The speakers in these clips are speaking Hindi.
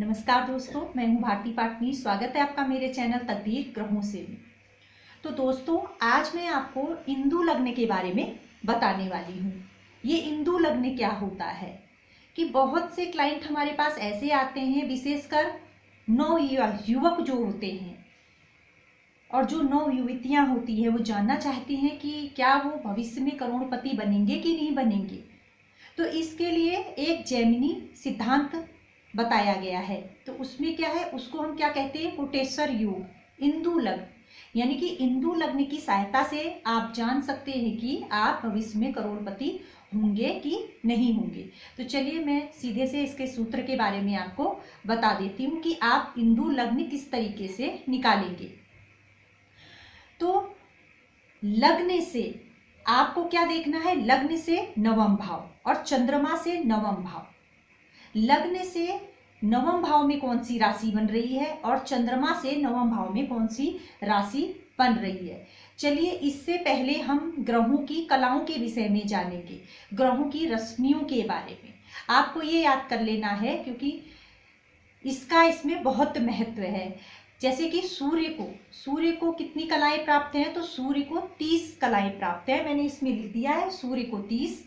नमस्कार दोस्तों, मैं हूं भारती पाटनी। स्वागत है आपका मेरे चैनल तकदीर ग्रहों से में। तो दोस्तों, आज मैं आपको इंदु लग्न के बारे में बताने वाली हूं। ये इंदु लग्न क्या होता है कि बहुत से क्लाइंट हमारे पास ऐसे आते हैं, विशेषकर नौ युवक जो होते हैं और जो नौ युवतियां होती है, वो जानना चाहती हैं कि क्या वो भविष्य में करोड़पति बनेंगे कि नहीं बनेंगे। तो इसके लिए एक जेमिनी सिद्धांत बताया गया है। तो उसमें क्या है, उसको हम क्या कहते हैं, कोटेश्वर योग, इंदु लग्न। यानी कि इंदु लग्न की सहायता से आप जान सकते हैं कि आप भविष्य में करोड़पति होंगे कि नहीं होंगे। तो चलिए मैं सीधे से इसके सूत्र के बारे में आपको बता देती हूँ कि आप इंदु लग्न किस तरीके से निकालेंगे। तो लग्न से आपको क्या देखना है, लग्न से नवम भाव और चंद्रमा से नवम भाव। लग्न से नवम भाव में कौन सी राशि बन रही है और चंद्रमा से नवम भाव में कौन सी राशि बन रही है। चलिए इससे पहले हम ग्रहों की कलाओं के विषय में जानेंगे, ग्रहों की रश्मियों के बारे में। आपको ये याद कर लेना है क्योंकि इसमें बहुत महत्व है। जैसे कि सूर्य को कितनी कलाएं प्राप्त हैं, तो सूर्य को 30 कलाएं प्राप्त है। मैंने इसमें लिख दिया है, सूर्य को 30,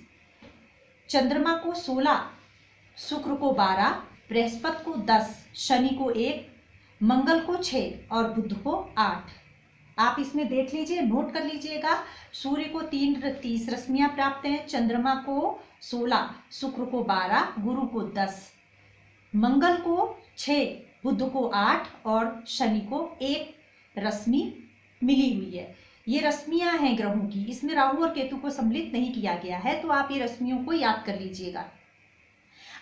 चंद्रमा को 16, शुक्र को 12, बृहस्पति को 10, शनि को 1, मंगल को 6 और बुध को 8। आप इसमें देख लीजिए, नोट कर लीजिएगा। सूर्य को 30 रश्मियां प्राप्त हैं, चंद्रमा को 16, शुक्र को 12, गुरु को 10, मंगल को 6, बुध को 8 और शनि को 1 रश्मि मिली हुई है। ये रश्मियां हैं ग्रहों की, इसमें राहु और केतु को सम्मिलित नहीं किया गया है, तो आप ये रश्मियों को याद कर लीजिएगा।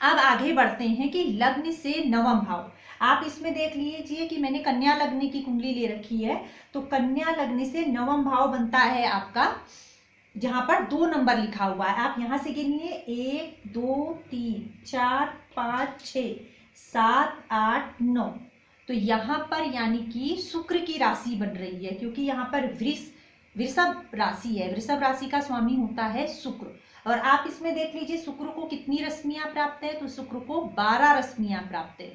अब आगे बढ़ते हैं कि लग्न से नवम भाव। आप इसमें देख लीजिए कि मैंने कन्या लग्न की कुंडली ले रखी है। तो कन्या लग्न से नवम भाव बनता है आपका, जहां पर 2 नंबर लिखा हुआ है। आप यहां से गिनिए, 1 2 3 4 5 6 7 8 9। तो यहाँ पर यानी कि शुक्र की राशि बन रही है, क्योंकि यहाँ पर वृषभ राशि है। वृषभ राशि का स्वामी होता है शुक्र। और आप इसमें देख लीजिए, शुक्र को कितनी रश्मियां प्राप्त है, तो शुक्र को 12 रश्मियां प्राप्त है।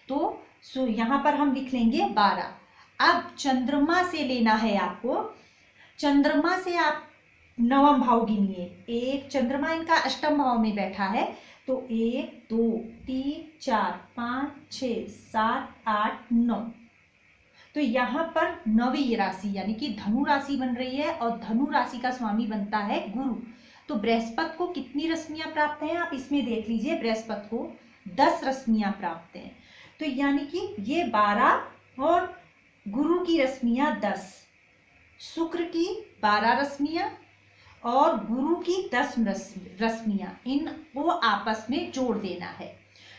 तो यहाँ पर हम लिख लेंगे 12। अब चंद्रमा से लेना है आपको। चंद्रमा से आप नवम भाव गिनिए। 1, चंद्रमा इनका अष्टम भाव में बैठा है, तो 1 2 3 4 5 6 7 8 9। तो यहाँ पर नवी राशि यानी कि धनु राशि बन रही है और धनु राशि का स्वामी बनता है गुरु। तो बृहस्पति को कितनी रश्मियां प्राप्त हैं, आप इसमें देख लीजिए, बृहस्पति को 10 रश्मियां प्राप्त हैं। तो यानी कि ये 12 और गुरु की रश्मियां 10, शुक्र की 12 रश्मियां और गुरु की 10 रश्मियां, इनको आपस में जोड़ देना है।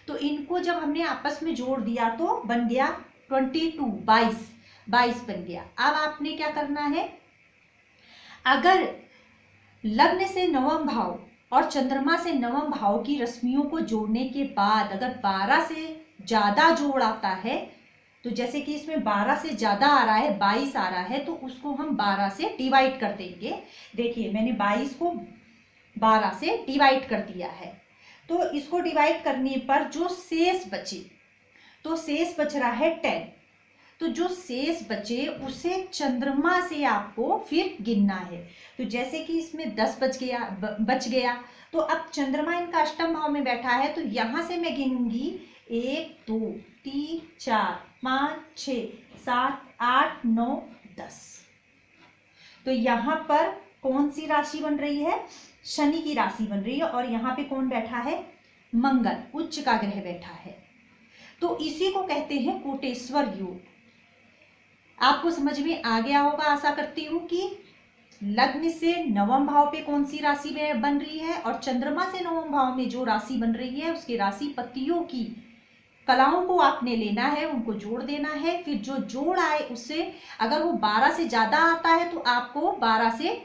तो इनको जब हमने आपस में जोड़ दिया तो बन गया 22 बन गया। अब आपने क्या करना है, अगर लग्न से नवम भाव और चंद्रमा से नवम भाव की रश्मियों को जोड़ने के बाद अगर 12 से ज्यादा जोड़ आता है, तो जैसे कि इसमें 12 से ज्यादा आ रहा है, 22 आ रहा है, तो उसको हम 12 से डिवाइड कर देंगे। देखिए मैंने 22 को 12 से डिवाइड कर दिया है। तो इसको डिवाइड करने पर जो शेष बचे, तो शेष बच रहा है 10। तो जो शेष बचे उसे चंद्रमा से आपको फिर गिनना है। तो जैसे कि इसमें 10 बच गया, तो अब चंद्रमा इनका अष्टम भाव में बैठा है, तो यहां से मैं गिनूंगी 1 2 3 4 5 6 7 8 9 10। तो यहाँ पर कौन सी राशि बन रही है, शनि की राशि बन रही है। और यहाँ पे कौन बैठा है, मंगल, उच्च का ग्रह बैठा है। तो इसी को कहते हैं कोटेश्वर योग। आपको समझ में आ गया होगा, आशा करती हूँ कि लग्न से नवम भाव पे कौन सी राशि बन रही है और चंद्रमा से नवम भाव में जो राशि बन रही है उसके राशि पतियों की कलाओं को आपने लेना है, उनको जोड़ देना है। फिर जो जोड़ आए उससे अगर वो 12 से ज्यादा आता है तो आपको 12 से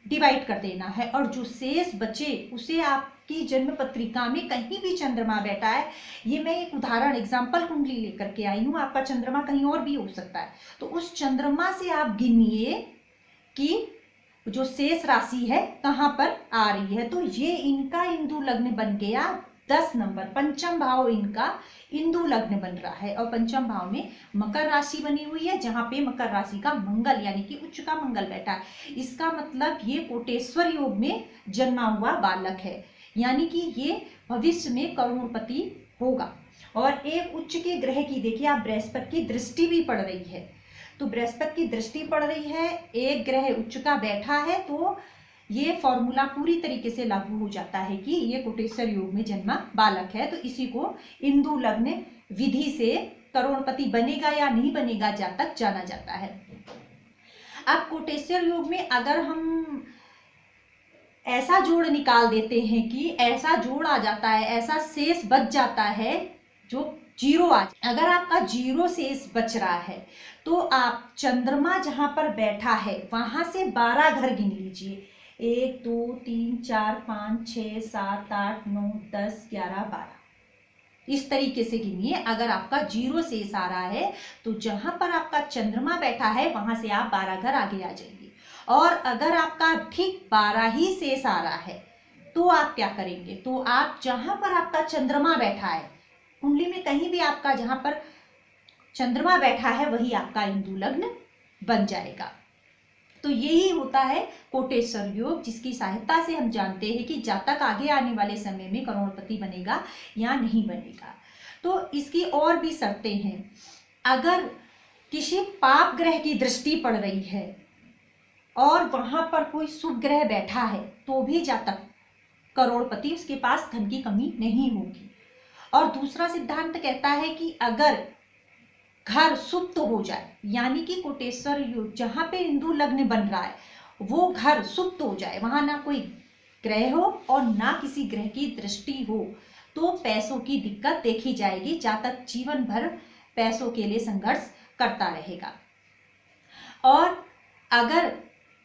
डिवाइड कर देना है, और जो शेष बचे उसे आपकी जन्म पत्रिका में कहीं भी चंद्रमा बैठा है, ये मैं एक उदाहरण एग्जाम्पल कुंडली लेकर के आई हूँ, आपका चंद्रमा कहीं और भी हो सकता है, तो उस चंद्रमा से आप गिनिए कि जो शेष राशि है कहाँ पर आ रही है। तो ये इनका इंदु लग्न बन गया 10 नंबर पंचम भाव इनका इंदु लग्न बन रहा है और पंचम भाव में मकर राशि बनी हुई है, जहां पे मकर राशि का मंगल यानी कि उच्च का मंगल बैठा है। इसका मतलब ये कोटेश्वर योग में जन्मा हुआ बालक है, यानी कि ये भविष्य में करोड़पति होगा। और एक उच्च के ग्रह की देखिए आप बृहस्पति की दृष्टि भी पड़ रही है, तो बृहस्पति की दृष्टि पड़ रही है, एक ग्रह उच्च का बैठा है, तो ये फॉर्मूला पूरी तरीके से लागू हो जाता है कि ये कोटेश्वर योग में जन्मा बालक है। तो इसी को इंदु लग्न विधि से करोड़पति बनेगा या नहीं बनेगा जातक जाना जाता है। अब कोटेश्वर योग में अगर हम ऐसा जोड़ निकाल देते हैं कि ऐसा जोड़ आ जाता है, ऐसा शेष बच जाता है जो जीरो अगर आपका जीरो शेष बच रहा है तो आप चंद्रमा जहां पर बैठा है वहां से 12 घर गिन लीजिए। 1 2 3 4 5 6 7 8 9 10 11 12 इस तरीके से गिनिए। अगर आपका जीरो शेष आ रहा है तो जहां पर आपका चंद्रमा बैठा है वहां से आप 12 घर आगे आ जाएंगे। और अगर आपका ठीक 12 ही शेष आ रहा है तो आप क्या करेंगे, तो आप जहां पर आपका चंद्रमा बैठा है कुंडली में कहीं भी आपका जहां पर चंद्रमा बैठा है वही आपका इंदु लग्न बन जाएगा। तो यही होता है कोटेश्वर योग, जिसकी सहायता से हम जानते हैं कि जातक आगे आने वाले समय में करोड़पति बनेगा या नहीं बनेगा। तो इसकी और भी शर्तें हैं। अगर किसी पाप ग्रह की दृष्टि पड़ रही है और वहां पर कोई शुभ ग्रह बैठा है तो भी जातक करोड़पति, उसके पास धन की कमी नहीं होगी। और दूसरा सिद्धांत कहता है कि अगर घर सुप्त हो जाए, यानी कि कोटेश्वर योग जहां पे इंदु लग्न बन रहा है वो घर सुप्त हो जाए, वहां ना कोई ग्रह हो और ना किसी ग्रह की दृष्टि हो, तो पैसों की दिक्कत देखी जाएगी। जातक जीवन भर पैसों के लिए संघर्ष करता रहेगा। और अगर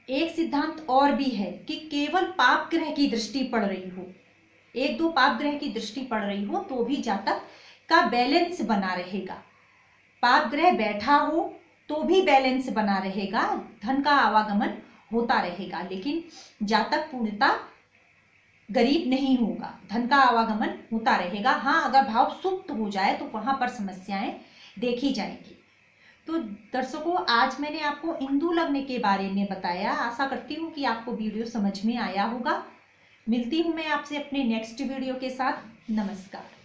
एक सिद्धांत और भी है कि केवल पाप ग्रह की दृष्टि पड़ रही हो, 1-2 पाप ग्रह की दृष्टि पड़ रही हो तो भी जातक का बैलेंस बना रहेगा। पाप ग्रह बैठा हो तो भी बैलेंस बना रहेगा, धन का आवागमन होता रहेगा, लेकिन जातक पूर्णतः गरीब नहीं होगा, धन का आवागमन होता रहेगा। हाँ, अगर भाव सुप्त हो जाए तो वहां पर समस्याएं देखी जाएंगी। तो दर्शकों, आज मैंने आपको इंदु लग्न के बारे में बताया। आशा करती हूँ कि आपको वीडियो समझ में आया होगा। मिलती हूँ मैं आपसे अपने नेक्स्ट वीडियो के साथ। नमस्कार।